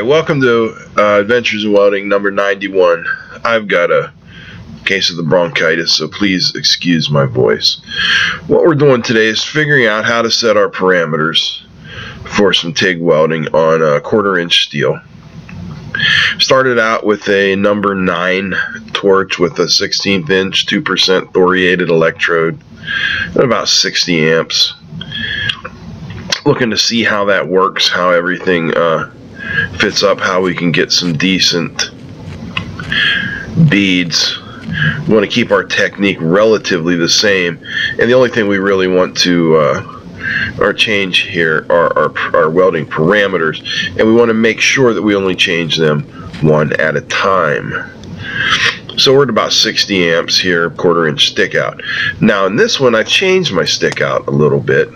welcome to Adventures in Welding number 91. I've got a case of the bronchitis, so please excuse my voice. What we're doing today is figuring out how to set our parameters for some TIG welding on a 1/4 inch steel. Started out with a number 9 torch with a 1/16 inch 2% thoriated electrode at about 60 amps. Looking to see how that works, how everything fits up, how we can get some decent beads. We want to keep our technique relatively the same, and the only thing we really want to change here are our welding parameters, and we want to make sure that we only change them one at a time. So we're at about 60 amps here, 1/4 inch stick out. Now in this one I changed my stick out a little bit,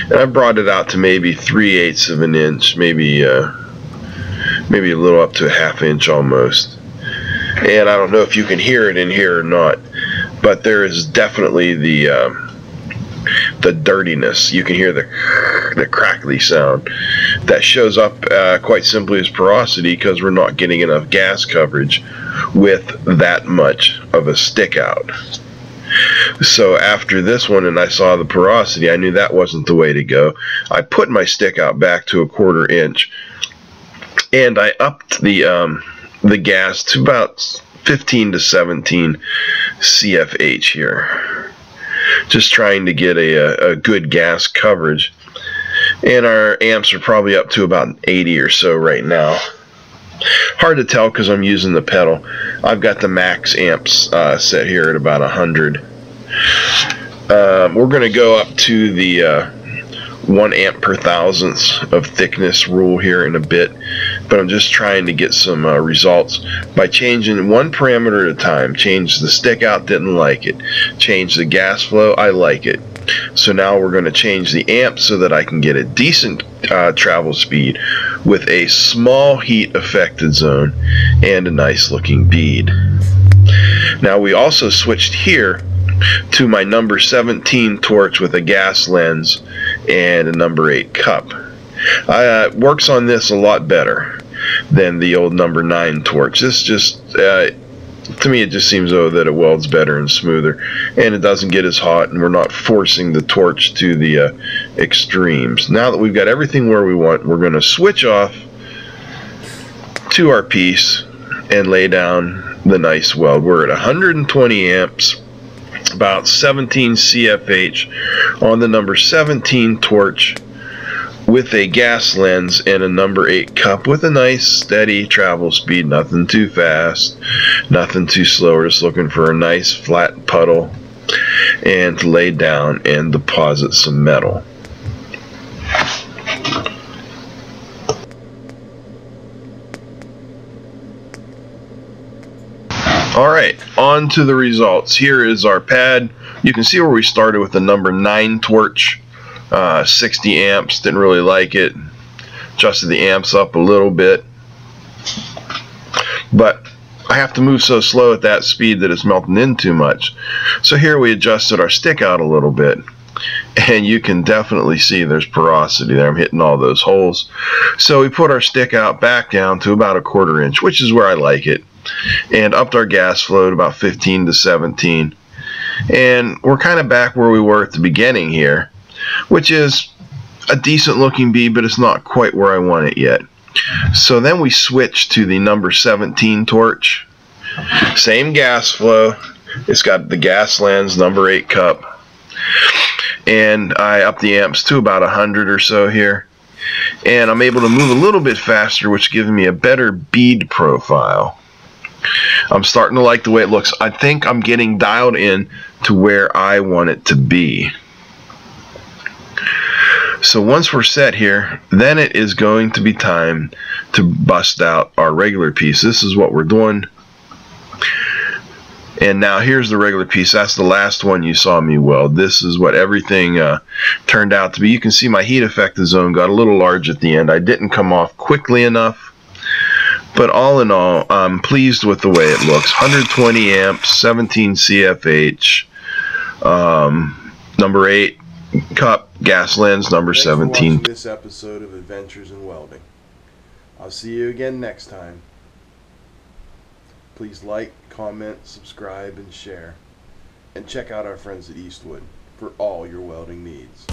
and I brought it out to maybe 3/8 of an inch, maybe a little up to a 1/2 inch almost. And I don't know if you can hear it in here or not, but there is definitely the dirtiness. You can hear the crackly sound that shows up quite simply as porosity, because we're not getting enough gas coverage with that much of a stick out. So after this one and I saw the porosity, I knew that wasn't the way to go. I put my stick out back to a 1/4 inch, and I upped the gas to about 15 to 17 CFH here, just trying to get a good gas coverage. And our amps are probably up to about 80 or so right now. Hard to tell because I'm using the pedal. I've got the max amps set here at about 100. We're going to go up to the 1 amp per thousandths of thickness rule here in a bit, but I'm just trying to get some results by changing one parameter at a time. Change the stick out, didn't like it. Change the gas flow, I like it. So now we're going to change the amp so that I can get a decent travel speed with a small heat affected zone and a nice looking bead. Now we also switched here to my number 17 torch with a gas lens and a number 8 cup. Works on this a lot better than the old number 9 torch. This just to me, it just seems though that it welds better and smoother, and it doesn't get as hot, and we're not forcing the torch to the extremes. Now that we've got everything where we want, we're going to switch off to our piece and lay down the nice weld. We're at 120 amps, about 17 CFH on the number 17 torch with a gas lens and a number 8 cup with a nice steady travel speed, nothing too fast, nothing too slow. We're just looking for a nice flat puddle and to lay down and deposit some metal. Alright, on to the results. Here is our pad. You can see where we started with the number 9 torch. 60 amps, didn't really like it. Adjusted the amps up a little bit, but I have to move so slow at that speed that it's melting in too much. So here we adjusted our stick out a little bit, and you can definitely see there's porosity there. I'm hitting all those holes. So we put our stick out back down to about a 1/4 inch, which is where I like it, and upped our gas flow to about 15 to 17. And we're kind of back where we were at the beginning here, which is a decent looking bead, but it's not quite where I want it yet. So then we switch to the number 17 torch. Same gas flow. It's got the gas lens, number 8 cup. And I up the amps to about 100 or so here. And I'm able to move a little bit faster, which gives me a better bead profile. I'm starting to like the way it looks. I think I'm getting dialed in to where I want it to be. So once we're set here, then it is going to be time to bust out our regular piece. This is what we're doing. And now here's the regular piece. That's the last one you saw me weld. This is what everything turned out to be. You can see my heat affected zone got a little large at the end. I didn't come off quickly enough. But all in all, I'm pleased with the way it looks. 120 amps, 17 CFH, number 8 cup, gas lens, number 17. This episode of Adventures in Welding. I'll see you again next time. Please like, comment, subscribe, and share. And check out our friends at Eastwood for all your welding needs.